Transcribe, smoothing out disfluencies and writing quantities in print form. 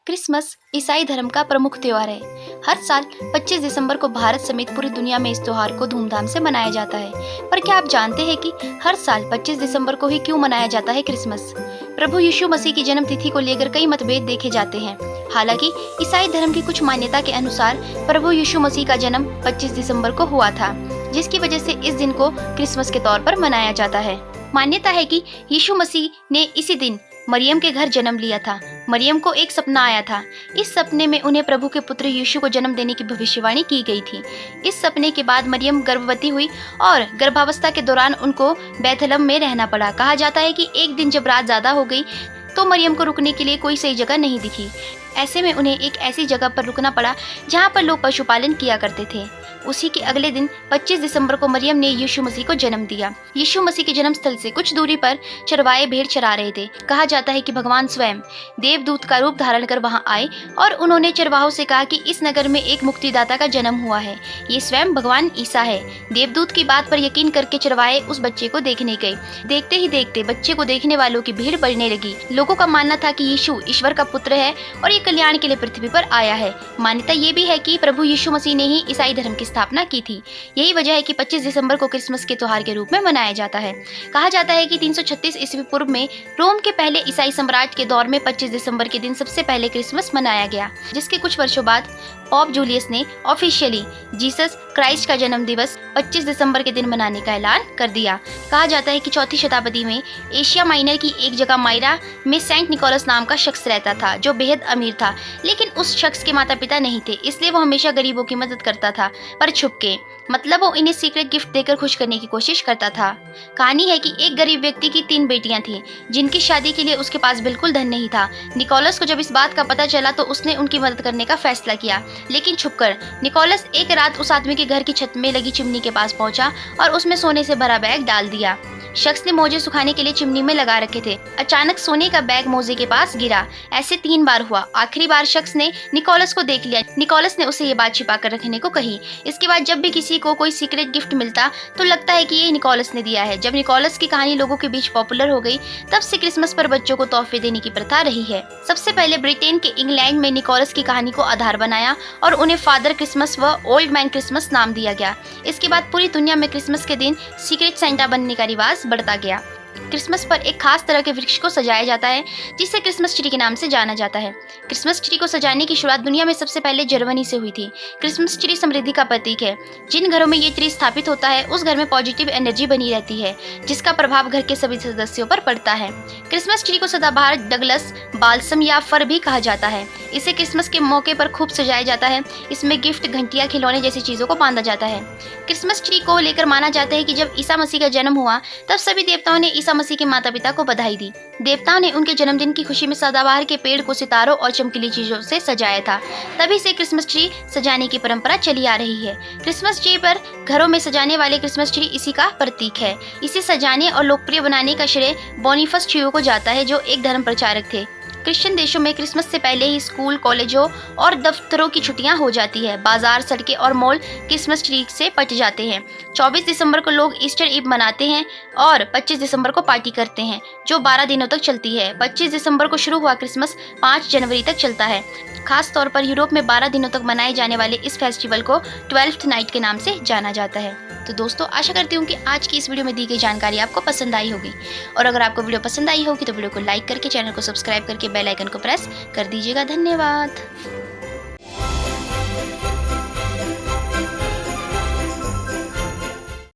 Christmas ईसाई धर्म का प्रमुख त्योहार है। हर साल 25 दिसंबर को भारत समेत पूरी दुनिया में इस त्योहार को धूमधाम से मनाया जाता है। पर क्या आप जानते हैं कि हर साल 25 दिसंबर को ही क्यों मनाया जाता है क्रिसमस? प्रभु यीशु मसीह की जन्म तिथि को लेकर कई मतभेद देखे जाते हैं। हालांकि ईसाई धर्म की कुछ मान्यता के अनुसार प्रभु यीशु मसीह का जन्म 25 दिसंबर को हुआ था, जिसकी वजह से इस दिन को क्रिसमस के तौर पर मनाया जाता है। मान्यता है कि यीशु मसीह ने इसी दिन मरियम के घर जन्म लिया था। मरियम को एक सपना आया था। इस सपने में उन्हें प्रभु के पुत्र यीशु को जन्म देने की भविष्यवाणी की गई थी। इस सपने के बाद मरियम गर्भवती हुई और गर्भावस्था के दौरान उनको बैतलहम में रहना पड़ा। कहा जाता है कि एक दिन जब रात ज्यादा हो गई तो मरियम को रुकने के लिए कोई सही जगह नहीं दिखी। ऐसे में उन्हें एक ऐसी जगह पर रुकना पड़ा जहाँ पर लोग पशुपालन किया करते थे। उसी के अगले दिन 25 दिसंबर को मरियम ने यीशु मसीह को जन्म दिया। यीशु मसीह के जन्म स्थल से कुछ दूरी पर चरवाहे भेड़ चरा रहे थे। कहा जाता है कि भगवान स्वयं देवदूत का रूप धारण कर वहां आए और उन्होंने चरवाहों से कहा कि इस नगर में एक मुक्तिदाता का जन्म हुआ है। ये स्वयं भगवान ईसा है। देवदूत की बात पर यकीन करके चरवाहे उस बच्चे को देखने गए। देखते ही देखते बच्चे को देखने वालों की भीड़ बढ़ने लगी। लोगों का मानना था कि यीशु ईश्वर का पुत्र है और ये कल्याण के लिए पृथ्वी पर आया है। मान्यता ये भी है कि प्रभु यीशु मसीह ने ही ईसाई धर्म की स्थापना की थी। यही वजह है कि 25 दिसंबर को क्रिसमस के त्योहार के रूप में मनाया जाता है। कहा जाता है कि 336 ईस्वी पूर्व में रोम के पहले ईसाई सम्राट के दौर में 25 दिसंबर के दिन सबसे पहले क्रिसमस मनाया गया, जिसके कुछ वर्षों बाद पॉप जूलियस ने ऑफिशियली जीसस क्राइस्ट का जन्म दिवस 25 दिसंबर के दिन मनाने का ऐलान कर दिया। कहा जाता है कि 4वीं शताब्दी में एशिया माइनर की एक जगह मायरा में सेंट निकोलस नाम का शख्स रहता था, जो बेहद अमीर था। लेकिन उस शख्स के माता पिता नहीं थे, इसलिए वो हमेशा गरीबों की मदद करता था, पर छुप के। मतलब वो इन्हें सीक्रेट गिफ्ट देकर खुश करने की कोशिश करता था। कहानी है कि एक गरीब व्यक्ति की 3 बेटियां थीं, जिनकी शादी के लिए उसके पास बिल्कुल धन नहीं था। निकोलस को जब इस बात का पता चला तो उसने उनकी मदद करने का फैसला किया, लेकिन छुपकर। निकोलस एक रात उस आदमी के घर की छत में लगी चिमनी के पास पहुंचा और उसमें सोने से भरा बैग डाल दिया। शख्स ने मोजे सुखाने के लिए चिमनी में लगा रखे थे। अचानक सोने का बैग मोजे के पास गिरा। ऐसे 3 बार हुआ। आखिरी बार शख्स ने निकोलस को देख लिया। निकोलस ने उसे ये बात छिपा कर रखने को कही। इसके बाद जब भी किसी को कोई सीक्रेट गिफ्ट मिलता तो लगता है कि ये निकोलस ने दिया है। जब निकोलस की कहानी लोगों के बीच पॉपुलर हो गई, तब से क्रिसमस पर बच्चों को तोहफे देने की प्रथा रही है। सबसे पहले ब्रिटेन के इंग्लैंड में निकोलस की कहानी को आधार बनाया और उन्हें फादर क्रिसमस व ओल्ड मैन क्रिसमस नाम दिया गया। इसके बाद पूरी दुनिया में क्रिसमस के दिन सीक्रेट सेंटा बनने का रिवाज बढ़ता गया। क्रिसमस पर एक खास तरह के वृक्ष को सजाया जाता है, जिसे क्रिसमस ट्री के नाम से जाना जाता है। क्रिसमस ट्री को सजाने की शुरुआत दुनिया में सबसे पहले जर्मनी से हुई थी। क्रिसमस ट्री समृद्धि का प्रतीक है। जिन घरों में ये ट्री स्थापित होता है, उस घर में पॉजिटिव एनर्जी बनी रहती है, जिसका प्रभाव घर के सभी सदस्यों पर पड़ता है। क्रिसमस ट्री को सदाबहार, डगलस, बाल्सम या फर भी कहा जाता है। इसे क्रिसमस के मौके पर खूब सजाया जाता है। इसमें गिफ्ट, घंटियां, खिलौने जैसी चीजों को बांधा जाता है। क्रिसमस ट्री को लेकर माना जाता है कि जब ईसा मसीह का जन्म हुआ, तब सभी देवताओं ने ईसा मसीह के माता पिता को बधाई दी। देवताओं ने उनके जन्मदिन की खुशी में सदाबहार के पेड़ को सितारों और चमकीली चीजों से सजाया था। तभी से क्रिसमस ट्री सजाने की परंपरा चली आ रही है। क्रिसमस ट्री पर घरों में सजाने वाले क्रिसमस ट्री इसी का प्रतीक है। इसे सजाने और लोकप्रिय बनाने का श्रेय बोनीफस ट्यूयो को जाता है, जो एक धर्म प्रचारक थे। क्रिश्चियन देशों में क्रिसमस से पहले ही स्कूल, कॉलेजों और दफ्तरों की छुट्टियां हो जाती है। बाजार, सड़कें और मॉल क्रिसमस ट्री से पट जाते हैं। 24 दिसंबर को लोग ईस्टर ईव मनाते हैं और 25 दिसंबर को पार्टी करते हैं, जो 12 दिनों तक चलती है। 25 दिसंबर को शुरू हुआ क्रिसमस 5 जनवरी तक चलता है। खास तौर पर यूरोप में 12 दिनों तक मनाए जाने वाले इस फेस्टिवल को 12th नाइट के नाम से जाना जाता है। तो दोस्तों, आशा करती हूँ कि आज की इस वीडियो में दी गई जानकारी आपको पसंद आई होगी। और अगर आपको वीडियो पसंद आई होगी तो वीडियो को लाइक करके, चैनल को सब्सक्राइब करके बेल आइकन को प्रेस कर दीजिएगा। धन्यवाद।